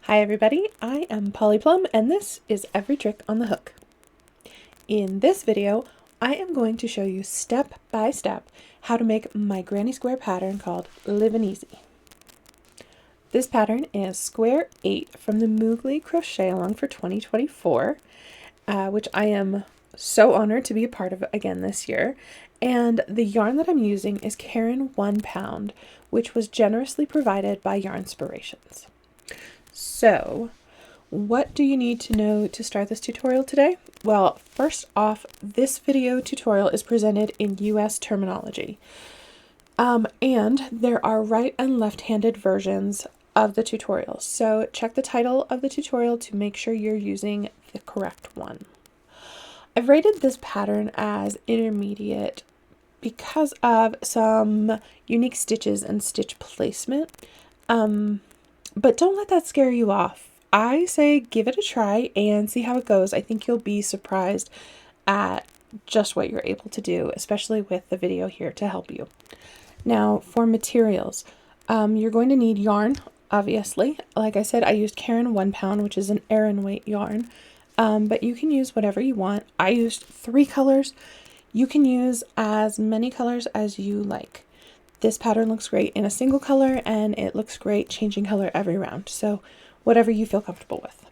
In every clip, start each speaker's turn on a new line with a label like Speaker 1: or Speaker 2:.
Speaker 1: Hi everybody, I am Polly Plum and this is Every Trick on the Hook. In this video, I am going to show you step by step how to make my granny square pattern called Livin' Easy. This pattern is square 8 from the Moogly Crochet Along for 2024, which I am so honored to be a part of again this year. And the yarn that I'm using is Caron 1 pound, which was generously provided by Yarnspirations. So, what do you need to know to start this tutorial today? Well, first off, this video tutorial is presented in US terminology. And there are right and left-handed versions of the tutorial. So check the title of the tutorial to make sure you're using the correct one. I've rated this pattern as intermediate because of some unique stitches and stitch placement. But don't let that scare you off. I say give it a try and see how it goes. I think you'll be surprised at just what you're able to do, especially with the video here to help you. Now, for materials, you're going to need yarn, obviously. Like I said, I used Caron 1 pound, which is an Aran weight yarn, but you can use whatever you want. I used 3 colors. You can use as many colors as you like. This pattern looks great in a single color and it looks great changing color every round. So whatever you feel comfortable with.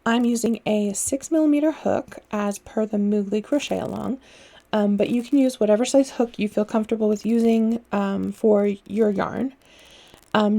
Speaker 1: I'm using a 6mm hook as per the Moogly Crochet Along, but you can use whatever size hook you feel comfortable with using for your yarn.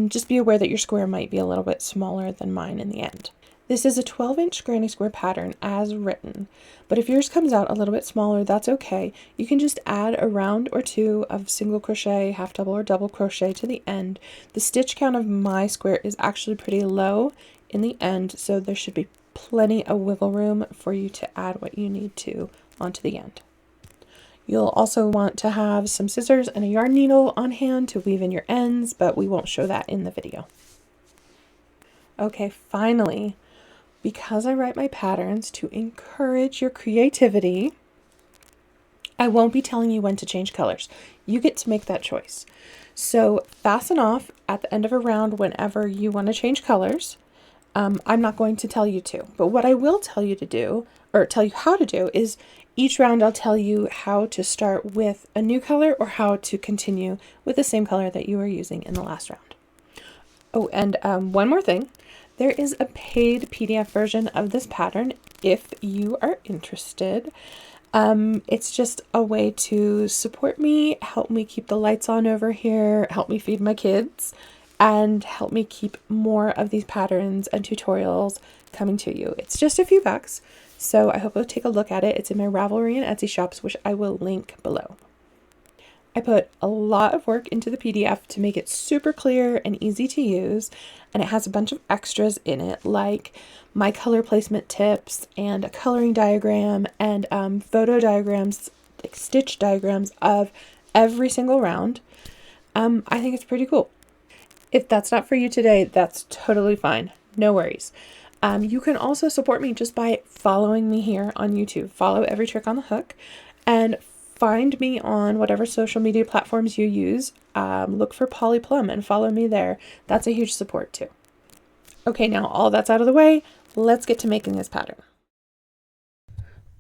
Speaker 1: Just be aware that your square might be a little bit smaller than mine in the end. This is a 12-inch granny square pattern as written, but if yours comes out a little bit smaller, that's okay. You can just add a round or two of single crochet, half double or double crochet to the end. The stitch count of my square is actually pretty low in the end, so there should be plenty of wiggle room for you to add what you need to onto the end. You'll also want to have some scissors and a yarn needle on hand to weave in your ends, but we won't show that in the video. Okay, finally, because I write my patterns to encourage your creativity, I won't be telling you when to change colors. You get to make that choice. So fasten off at the end of a round whenever you want to change colors. I'm not going to tell you to, but what I will tell you to do, or tell you how to do, is each round I'll tell you how to start with a new color or how to continue with the same color that you were using in the last round. Oh, and one more thing. There is a paid PDF version of this pattern if you are interested. It's just a way to support me, help me keep the lights on over here, help me feed my kids, and help me keep more of these patterns and tutorials coming to you. It's just a few bucks, so I hope you'll take a look at it. It's in my Ravelry and Etsy shops, which I will link below. I put a lot of work into the PDF to make it super clear and easy to use, and it has a bunch of extras in it, like my color placement tips and a coloring diagram and photo diagrams, like stitch diagrams of every single round. I think it's pretty cool. If that's not for you today, that's totally fine. No worries. You can also support me just by following me here on YouTube. Follow Every Trick on the Hook and find me on whatever social media platforms you use. Look for Polly Plum and follow me there. That's a huge support too. Okay, now all that's out of the way, let's get to making this pattern.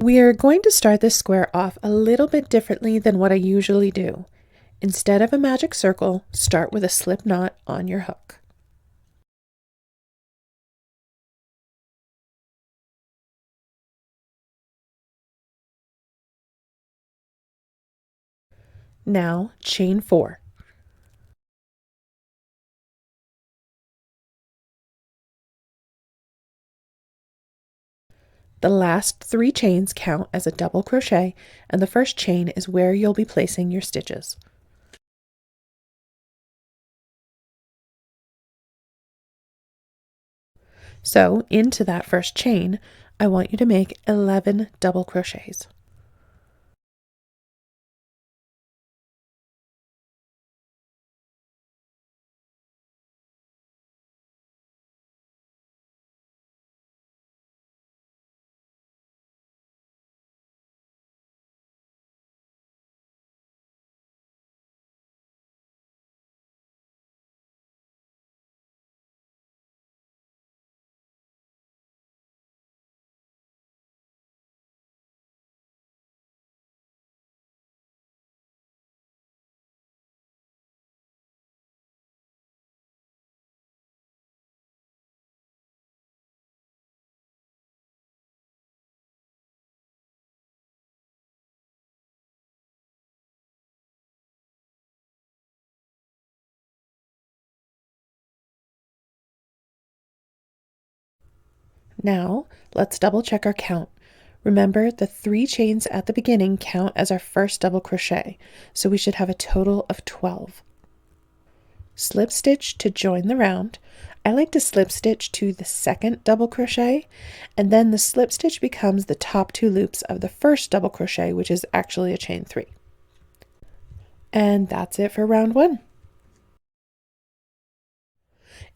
Speaker 1: We are going to start this square off a little bit differently than what I usually do. Instead of a magic circle, start with a slip knot on your hook. Now chain 4. The last 3 chains count as a double crochet, and the first chain is where you'll be placing your stitches. So into that first chain, I want you to make 11 double crochets. Now, let's double check our count. Remember, the 3 chains at the beginning count as our first double crochet, so we should have a total of 12. Slip stitch to join the round. I like to slip stitch to the second double crochet, and then the slip stitch becomes the top 2 loops of the first double crochet, which is actually a chain 3. And that's it for round 1.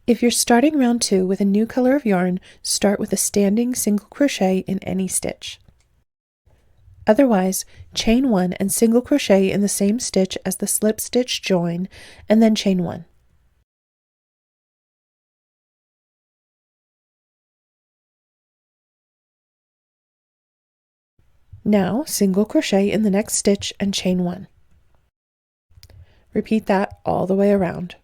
Speaker 1: If you're starting round 2 with a new color of yarn, start with a standing single crochet in any stitch. Otherwise, chain 1 and single crochet in the same stitch as the slip stitch join, and then chain 1. Now, single crochet in the next stitch and chain 1. Repeat that all the way around.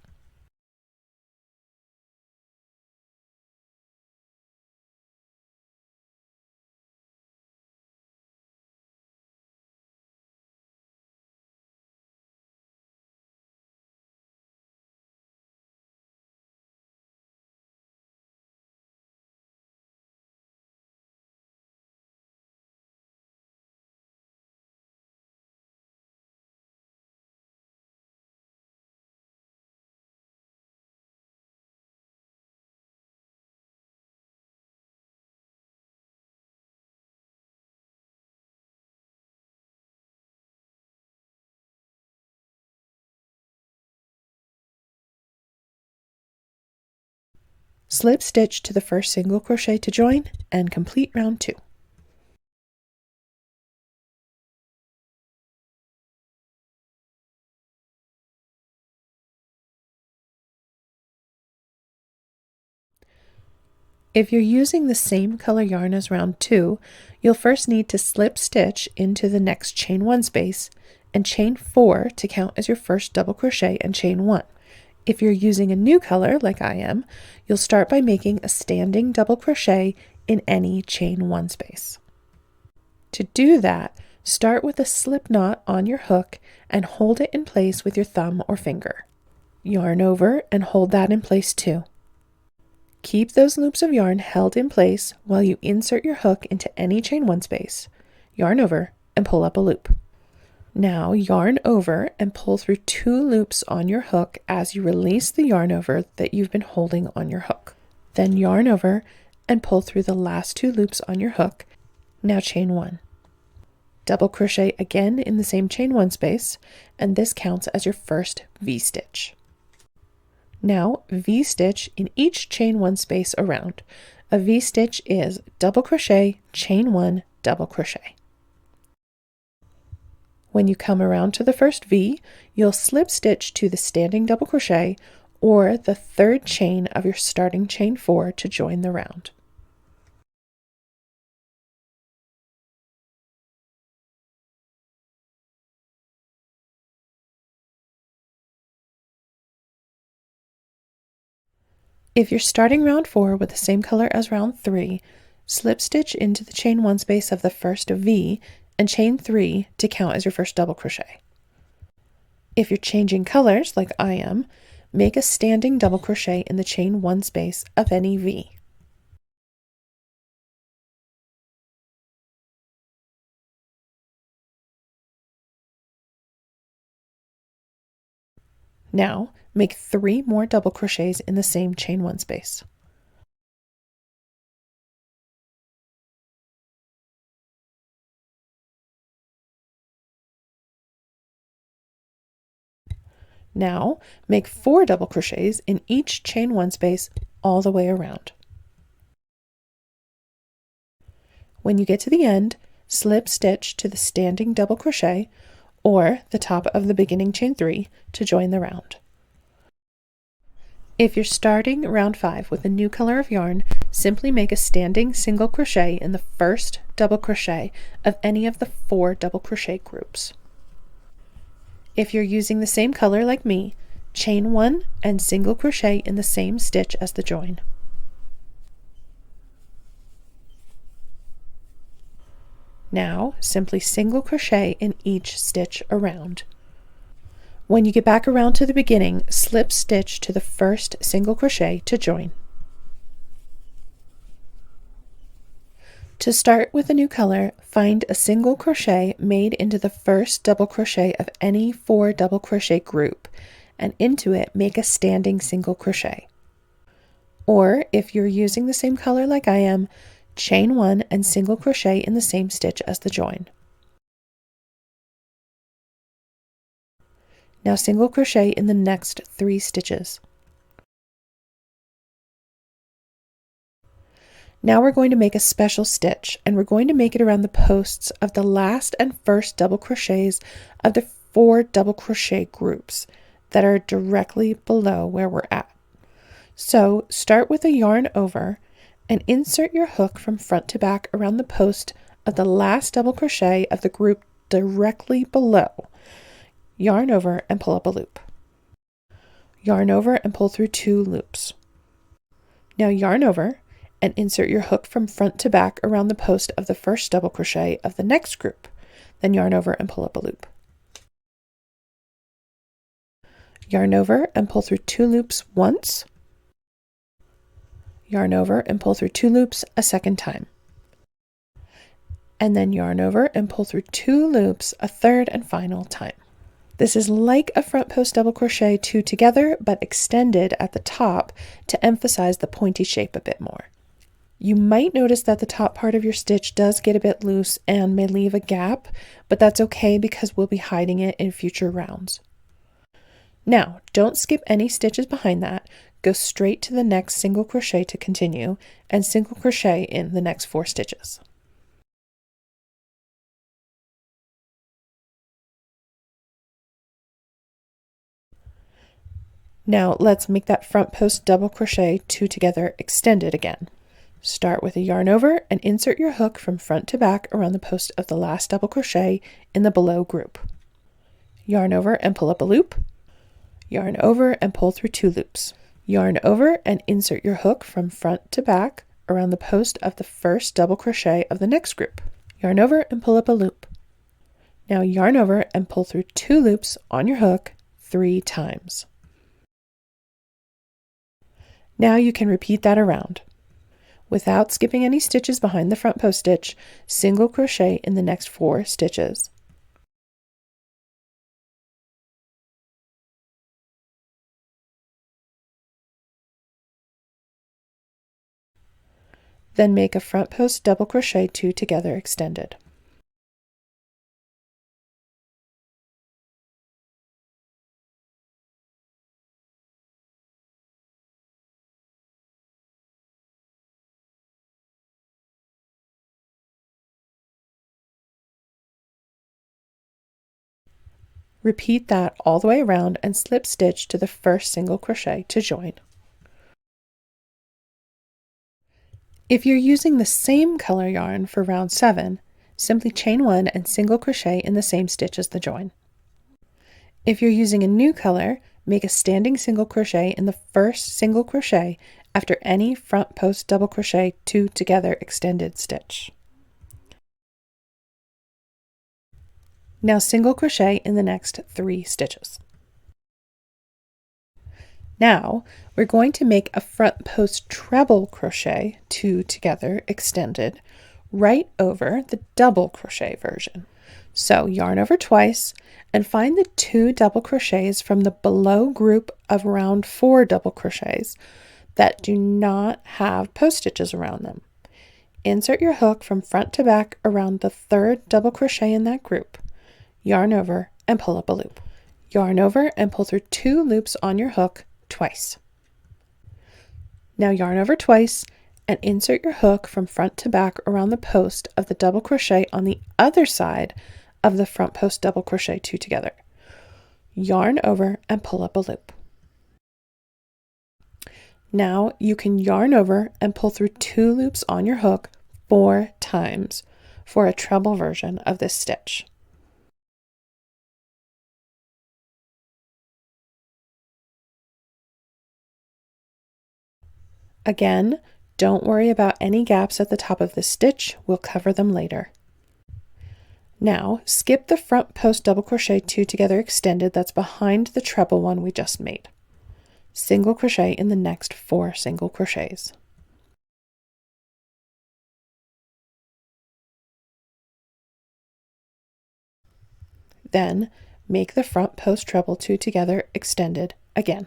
Speaker 1: Slip stitch to the first single crochet to join and complete round 2. If you're using the same color yarn as round 2, you'll first need to slip stitch into the next chain 1 space and chain 4 to count as your first double crochet and chain 1. If you're using a new color, like I am, you'll start by making a standing double crochet in any chain 1 space. To do that, start with a slip knot on your hook and hold it in place with your thumb or finger. Yarn over and hold that in place too. Keep those loops of yarn held in place while you insert your hook into any chain 1 space, yarn over, and pull up a loop. Now yarn over and pull through 2 loops on your hook as you release the yarn over that you've been holding on your hook. Then yarn over and pull through the last 2 loops on your hook. Now chain 1. Double crochet again in the same chain 1 space, and this counts as your first V-stitch. Now V-stitch in each chain 1 space around. A V-stitch is double crochet, chain 1, double crochet. When you come around to the first V, you'll slip stitch to the standing double crochet or the 3rd chain of your starting chain 4 to join the round. If you're starting round 4 with the same color as round 3, slip stitch into the chain 1 space of the first V and chain 3 to count as your first double crochet. If you're changing colors, like I am, make a standing double crochet in the chain 1 space of any V. Now, make 3 more double crochets in the same chain 1 space. Now, make 4 double crochets in each chain 1 space all the way around. When you get to the end, slip stitch to the standing double crochet or the top of the beginning chain 3 to join the round. If you're starting round 5 with a new color of yarn, simply make a standing single crochet in the first double crochet of any of the 4 double crochet groups. If you're using the same color like me, chain 1 and single crochet in the same stitch as the join. Now, simply single crochet in each stitch around. When you get back around to the beginning, slip stitch to the first single crochet to join. To start with a new color, find a single crochet made into the first double crochet of any 4 double crochet group, and into it make a standing single crochet. Or if you're using the same color like I am, chain 1 and single crochet in the same stitch as the join. Now single crochet in the next 3 stitches. Now we're going to make a special stitch, and we're going to make it around the posts of the last and first double crochets of the 4 double crochet groups that are directly below where we're at. So start with a yarn over and insert your hook from front to back around the post of the last double crochet of the group directly below. Yarn over and pull up a loop. Yarn over and pull through 2 loops. Now yarn over and insert your hook from front to back around the post of the first double crochet of the next group. Then yarn over and pull up a loop. Yarn over and pull through 2 loops once. Yarn over and pull through 2 loops a second time. And then yarn over and pull through 2 loops a third and final time. This is like a front post double crochet 2 together, but extended at the top to emphasize the pointy shape a bit more. You might notice that the top part of your stitch does get a bit loose and may leave a gap, but that's okay because we'll be hiding it in future rounds. Now, don't skip any stitches behind that. Go straight to the next single crochet to continue, and single crochet in the next 4 stitches. Now let's make that front post double crochet 2 together extended again. Start with a yarn over and insert your hook from front to back around the post of the last double crochet in the below group. Yarn over and pull up a loop. Yarn over and pull through 2 loops. Yarn over and insert your hook from front to back around the post of the first double crochet of the next group. Yarn over and pull up a loop. Now yarn over and pull through 2 loops on your hook 3 times. Now you can repeat that around. Without skipping any stitches behind the front post stitch, single crochet in the next 4 stitches. Then make a front post double crochet 2 together extended. Repeat that all the way around and slip stitch to the first single crochet to join. If you're using the same color yarn for round 7, simply chain 1 and single crochet in the same stitch as the join. If you're using a new color, make a standing single crochet in the first single crochet after any front post double crochet 2 together extended stitch. Now single crochet in the next 3 stitches. Now we're going to make a front post treble crochet 2 together extended right over the double crochet version. So yarn over twice and find the 2 double crochets from the below group of round 4 double crochets that do not have post stitches around them. Insert your hook from front to back around the 3rd double crochet in that group. Yarn over and pull up a loop. Yarn over and pull through 2 loops on your hook twice. Now yarn over twice and insert your hook from front to back around the post of the double crochet on the other side of the front post double crochet 2 together. Yarn over and pull up a loop. Now you can yarn over and pull through 2 loops on your hook 4 times for a treble version of this stitch. Again, don't worry about any gaps at the top of the stitch, we'll cover them later. Now, skip the front post double crochet 2 together extended that's behind the treble one we just made. Single crochet in the next 4 single crochets. Then make the front post treble 2 together extended again.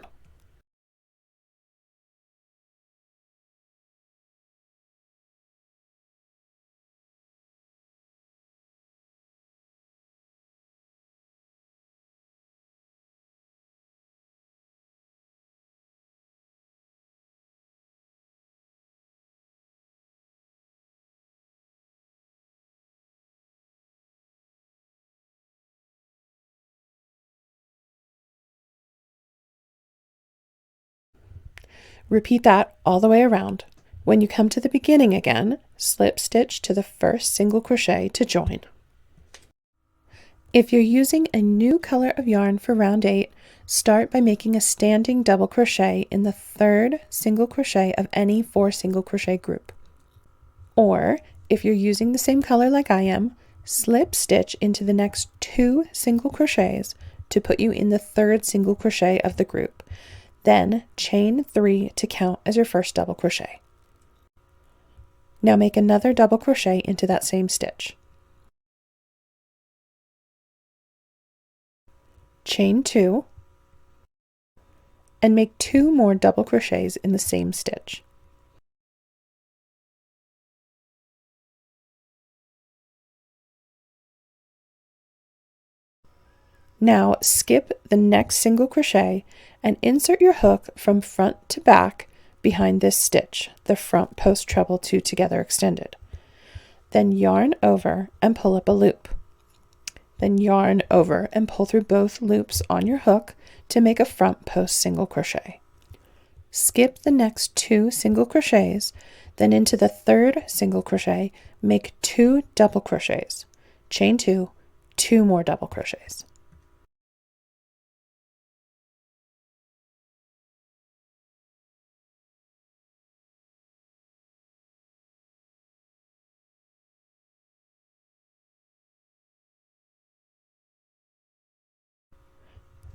Speaker 1: Repeat that all the way around. When you come to the beginning again, slip stitch to the first single crochet to join. If you're using a new color of yarn for round 8, start by making a standing double crochet in the third single crochet of any 4 single crochet group. Or, if you're using the same color like I am, slip stitch into the next 2 single crochets to put you in the third single crochet of the group. Then chain 3 to count as your first double crochet. Now make another double crochet into that same stitch. Chain 2 and make 2 more double crochets in the same stitch. Now skip the next single crochet and insert your hook from front to back behind this stitch, the front post treble 2 together extended. Then yarn over and pull up a loop. Then yarn over and pull through both loops on your hook to make a front post single crochet. Skip the next 2 single crochets, then into the third single crochet, make 2 double crochets. Chain 2, 2 more double crochets.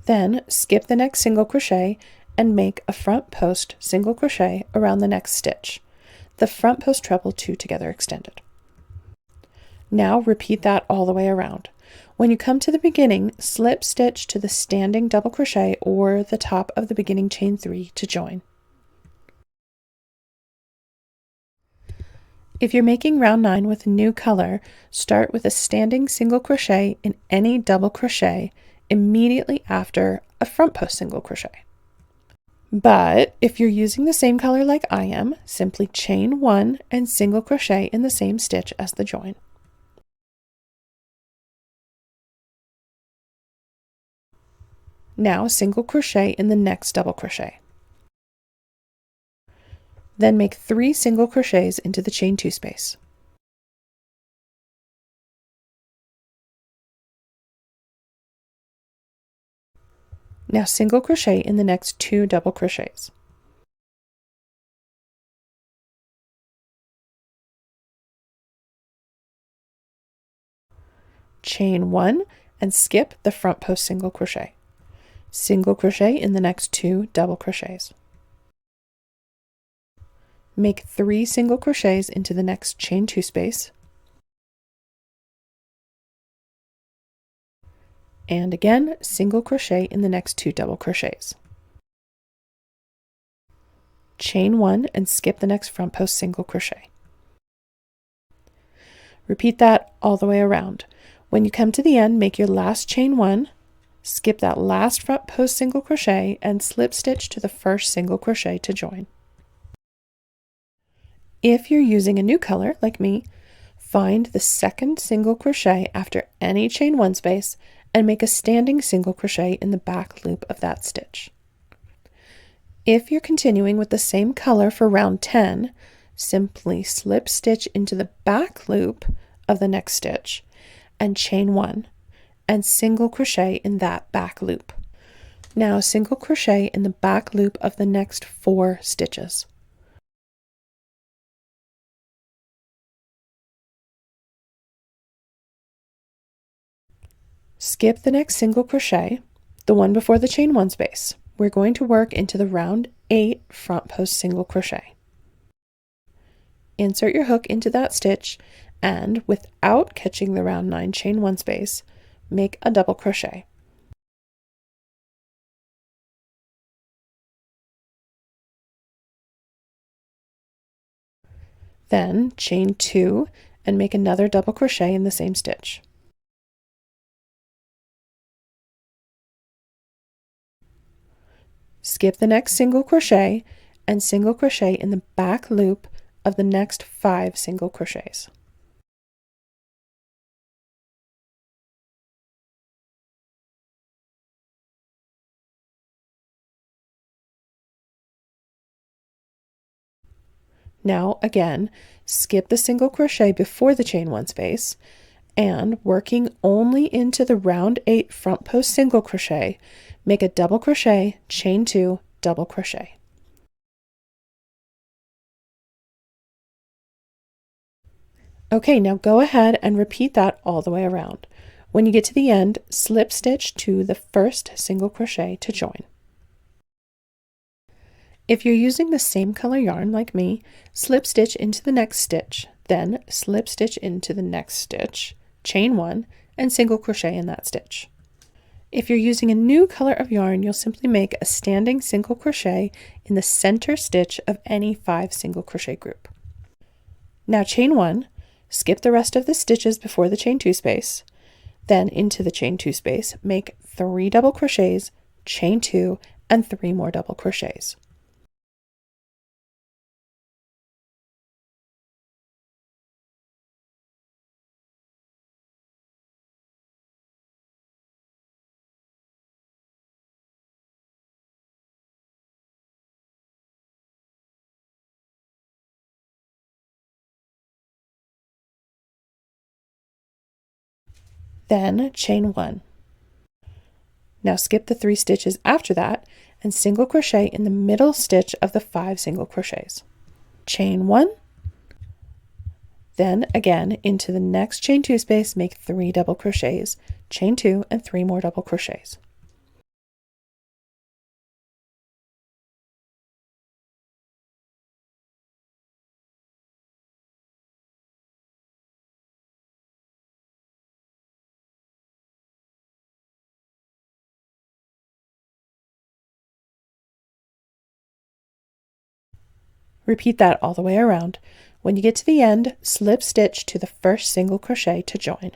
Speaker 1: Then skip the next single crochet and make a front post single crochet around the next stitch, the front post treble 2 together extended. Now repeat that all the way around. When you come to the beginning, slip stitch to the standing double crochet or the top of the beginning chain 3 to join. If you're making round 9 with a new color, start with a standing single crochet in any double crochet immediately after a front post single crochet. But if you're using the same color like I am, simply chain 1 and single crochet in the same stitch as the join. Now single crochet in the next double crochet. Then make 3 single crochets into the chain 2 space. Now single crochet in the next 2 double crochets. Chain 1 and skip the front post single crochet. Single crochet in the next 2 double crochets. Make 3 single crochets into the next chain 2 space. And again, single crochet in the next 2 double crochets. Chain 1 and skip the next front post single crochet. Repeat that all the way around. When you come to the end, make your last chain 1, skip that last front post single crochet and slip stitch to the first single crochet to join. If you're using a new color like me, find the second single crochet after any chain 1 space and make a standing single crochet in the back loop of that stitch. If you're continuing with the same color for round 10, simply slip stitch into the back loop of the next stitch and chain 1 and single crochet in that back loop. Now single crochet in the back loop of the next 4 stitches. Skip the next single crochet, the one before the chain 1 space. We're going to work into the round 8 front post single crochet. Insert your hook into that stitch and, without catching the round 9 chain 1 space, make a double crochet. Then chain 2 and make another double crochet in the same stitch. Skip the next single crochet and single crochet in the back loop of the next 5 single crochets. Now again, skip the single crochet before the chain 1 space, and working only into the round 8 front post single crochet, make a double crochet, chain 2, double crochet. Okay, now go ahead and repeat that all the way around. When you get to the end, slip stitch to the first single crochet to join. If you're using the same color yarn like me, slip stitch into the next stitch, then slip stitch into the next stitch, chain 1, and single crochet in that stitch. If you're using a new color of yarn, you'll simply make a standing single crochet in the center stitch of any 5 single crochet group. Now chain 1, skip the rest of the stitches before the chain 2 space, then into the chain 2 space, make 3 double crochets, chain 2, and 3 more double crochets. Then chain 1. Now skip the 3 stitches after that and single crochet in the middle stitch of the 5 single crochets. Chain 1, then again into the next chain 2 space, make 3 double crochets, chain 2, and 3 more double crochets. Repeat that all the way around. When you get to the end, slip stitch to the first single crochet to join.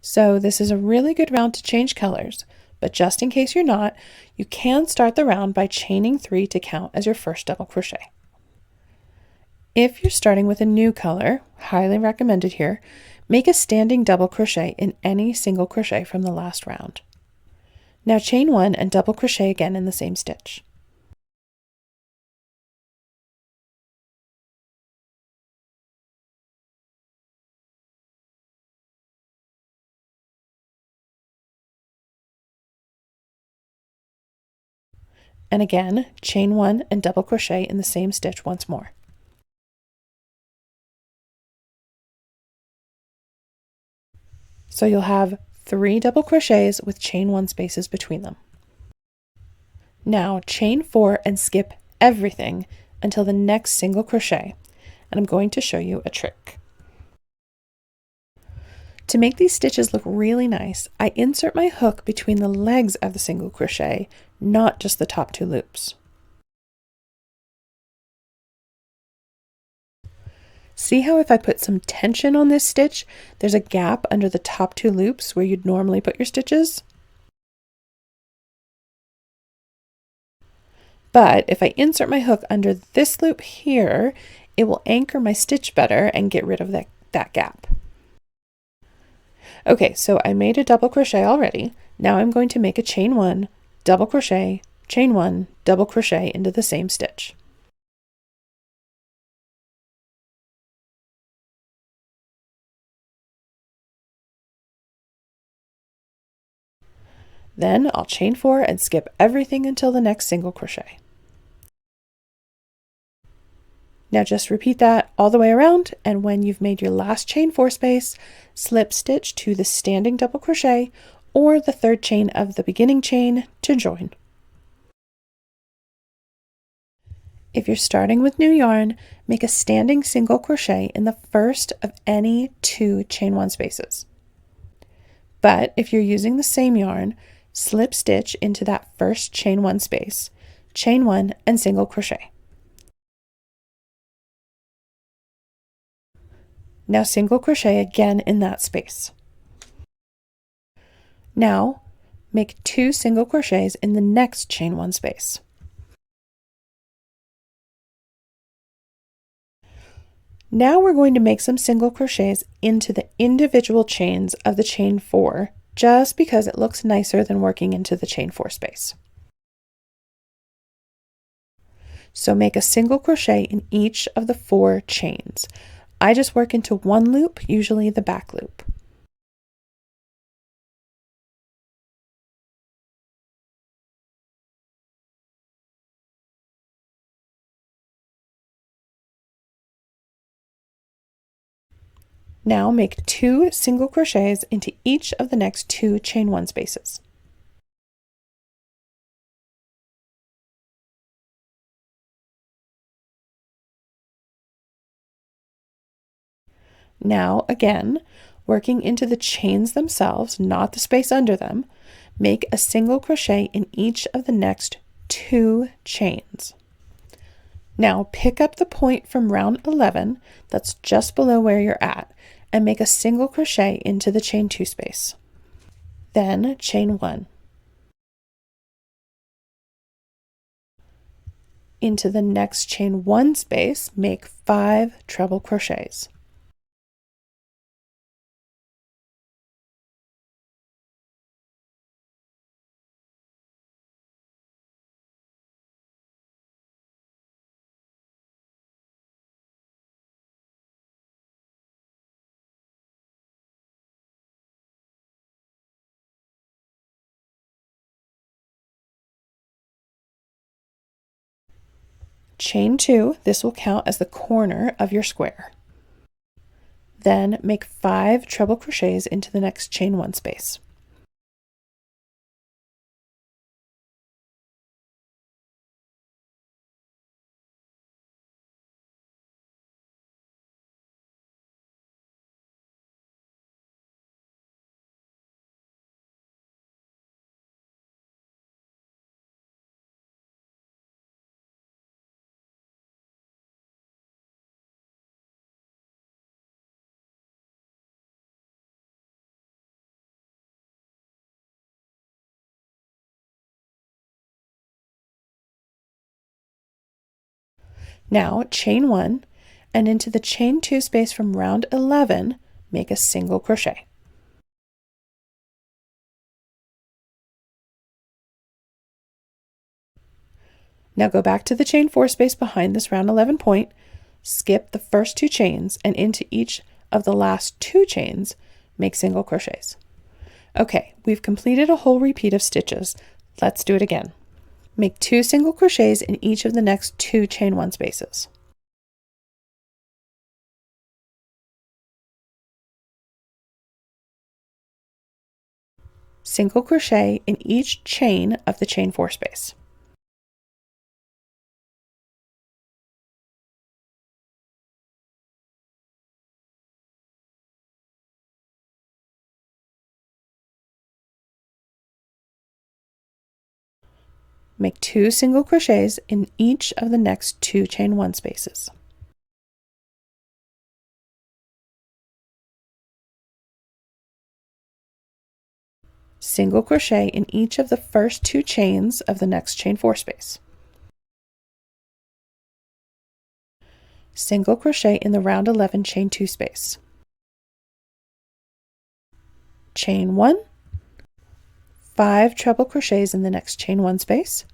Speaker 1: So this is a really good round to change colors, but just in case you're not, you can start the round by chaining 3 to count as your first double crochet. If you're starting with a new color, highly recommended here, make a standing double crochet in any single crochet from the last round. Now chain 1 and double crochet again in the same stitch. And again, chain 1 and double crochet in the same stitch once more. So you'll have 3 double crochets with chain 1 spaces between them. Now chain 4 and skip everything until the next single crochet, and I'm going to show you a trick. To make these stitches look really nice, I insert my hook between the legs of the single crochet, not just the top 2 loops. See how if I put some tension on this stitch, there's a gap under the top 2 loops where you'd normally put your stitches? But if I insert my hook under this loop here, it will anchor my stitch better and get rid of that gap. Okay, so I made a double crochet already. Now I'm going to make a chain 1, double crochet, chain 1, double crochet into the same stitch. Then I'll chain 4 and skip everything until the next single crochet. Now just repeat that all the way around, and when you've made your last chain 4 space, slip stitch to the standing double crochet or the 3rd chain of the beginning chain to join. If you're starting with new yarn, make a standing single crochet in the first of any 2 chain 1 spaces. But if you're using the same yarn, slip stitch into that first chain 1 space, chain 1 and single crochet. Now single crochet again in that space. Now make 2 single crochets in the next chain 1 space. Now we're going to make some single crochets into the individual chains of the chain 4, just because it looks nicer than working into the chain 4 space. So make a single crochet in each of the 4 chains. I just work into 1 loop, usually the back loop. Now make 2 single crochets into each of the next 2 chain 1 spaces. Now again, working into the chains themselves, not the space under them, make a single crochet in each of the next 2 chains. Now pick up the point from round 11 that's just below where you're at and make a single crochet into the chain 2 space. Then chain 1. Into the next chain 1 space, make 5 treble crochets. Chain 2, this will count as the corner of your square. Then make 5 treble crochets into the next chain 1 space. Now chain 1 and into the chain 2 space from round 11, make a single crochet. Now go back to the chain 4 space behind this round 11 point, skip the first 2 chains, and into each of the last 2 chains, make single crochets. Okay, we've completed a whole repeat of stitches. Let's do it again. Make 2 single crochets in each of the next 2 chain 1 spaces. Single crochet in each chain of the chain 4 space. Make 2 single crochets in each of the next 2 chain 1 spaces. Single crochet in each of the first 2 chains of the next chain 4 space. Single crochet in the round 11 chain 2 space. Chain 1, 5 treble crochets in the next chain 1 space.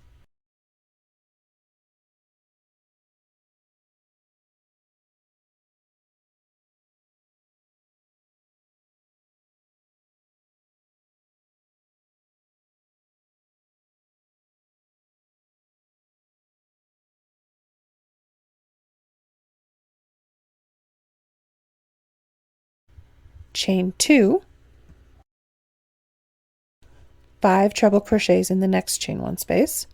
Speaker 1: Chain 2, 5 treble crochets in the next chain 1 space.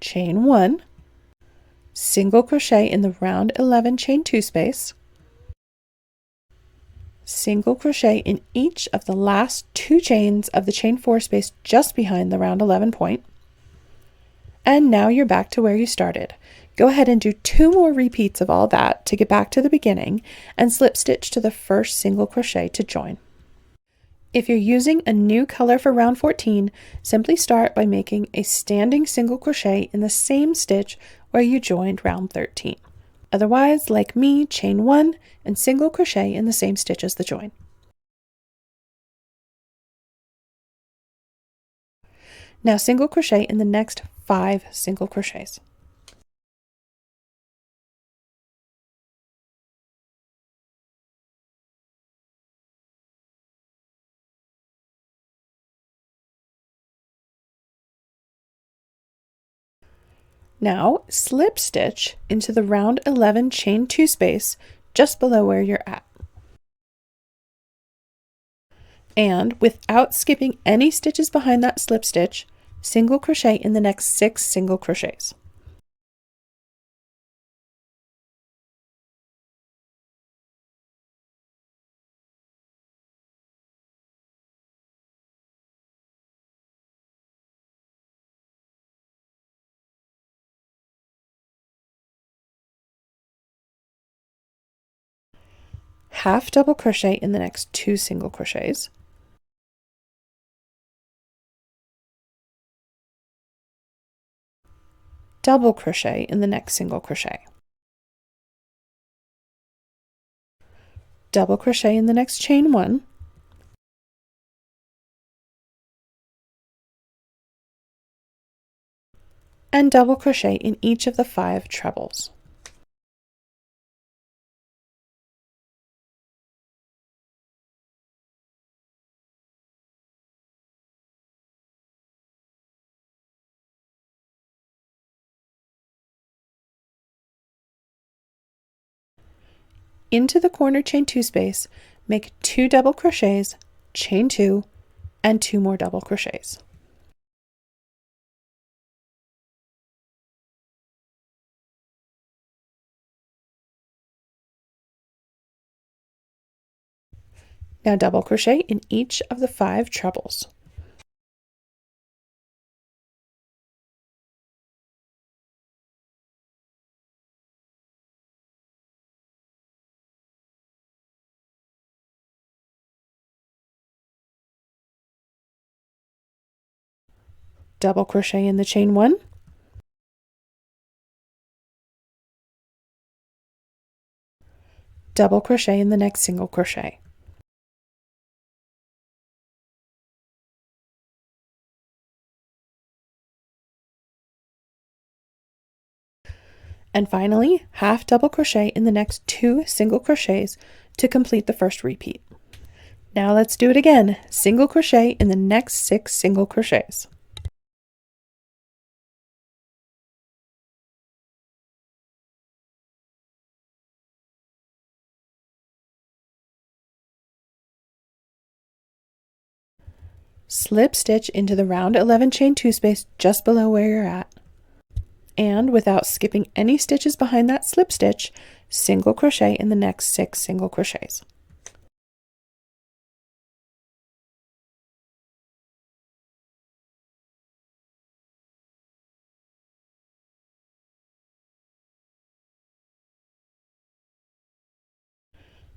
Speaker 1: chain 1, single crochet in the round 11 chain 2 space, single crochet in each of the last 2 chains of the chain 4 space just behind the round 11 point, and now you're back to where you started. Go ahead and do 2 more repeats of all that to get back to the beginning and slip stitch to the first single crochet to join. If you're using a new color for round 14, simply start by making a standing single crochet in the same stitch where you joined round 13. Otherwise, like me, chain 1 and single crochet in the same stitch as the join. Now single crochet in the next 5 single crochets. Now slip stitch into the round 11 chain 2 space just below where you're at. And without skipping any stitches behind that slip stitch, single crochet in the next 6 single crochets. Half double crochet in the next 2 single crochets, double crochet in the next single crochet, double crochet in the next chain 1, and double crochet in each of the 5 trebles. Into the corner chain 2 space, make 2 double crochets, chain 2, and 2 more double crochets. Now double crochet in each of the 5 trebles. Double crochet in the chain 1, double crochet in the next single crochet. And finally, half double crochet in the next 2 single crochets to complete the first repeat. Now let's do it again. Single crochet in the next 6 single crochets. Slip stitch into the round 11 chain 2 space just below where you're at. And without skipping any stitches behind that slip stitch, single crochet in the next 6 single crochets.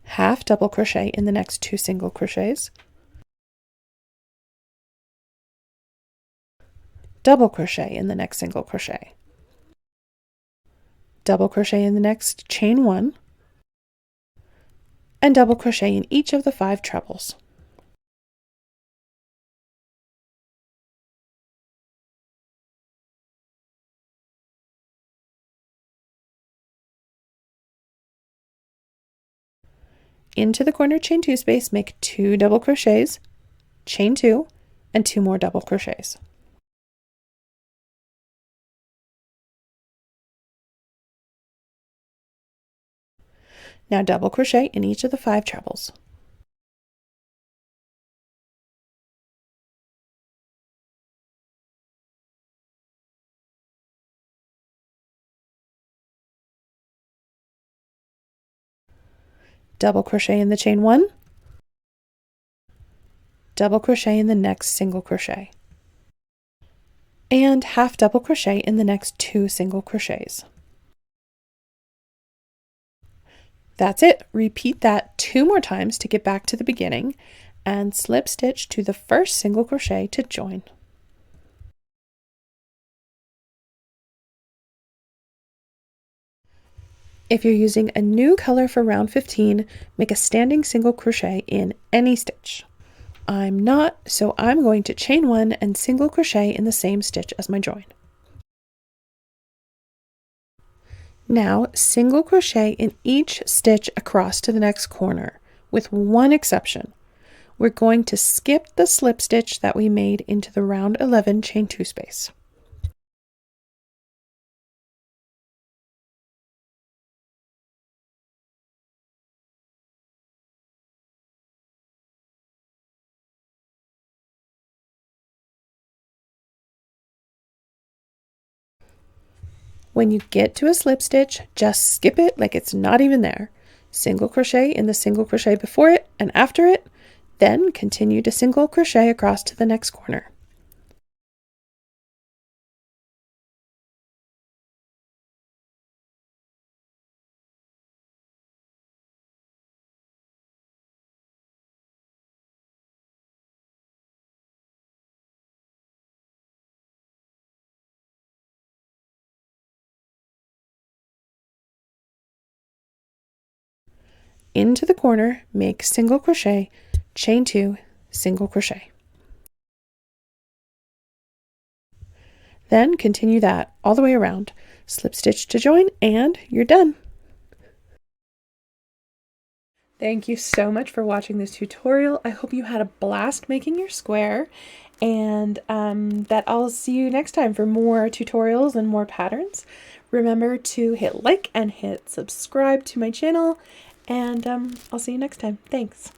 Speaker 1: Half double crochet in the next 2 single crochets, double crochet in the next single crochet, double crochet in the next chain 1, and double crochet in each of the 5 trebles. Into the corner chain 2 space, make 2 double crochets, chain 2, and 2 more double crochets. Now double crochet in each of the 5 trebles. double crochet in the chain 1, double crochet in the next single crochet, and half double crochet in the next 2 single crochets. That's it. Repeat that 2 more times to get back to the beginning and slip stitch to the first single crochet to join. If you're using a new color for round 15, make a standing single crochet in any stitch. I'm not, so I'm going to chain 1 and single crochet in the same stitch as my join. Now single crochet in each stitch across to the next corner, with one exception. We're going to skip the slip stitch that we made into the round 11 chain 2 space. When you get to a slip stitch, just skip it like it's not even there. Single crochet in the single crochet before it and after it, then continue to single crochet across to the next corner. Into the corner, make single crochet, chain 2, single crochet. Then continue that all the way around, slip stitch to join, and you're done. Thank you so much for watching this tutorial. I hope you had a blast making your square, and that I'll see you next time for more tutorials and more patterns. Remember to hit like and hit subscribe to my channel, and I'll see you next time. Thanks.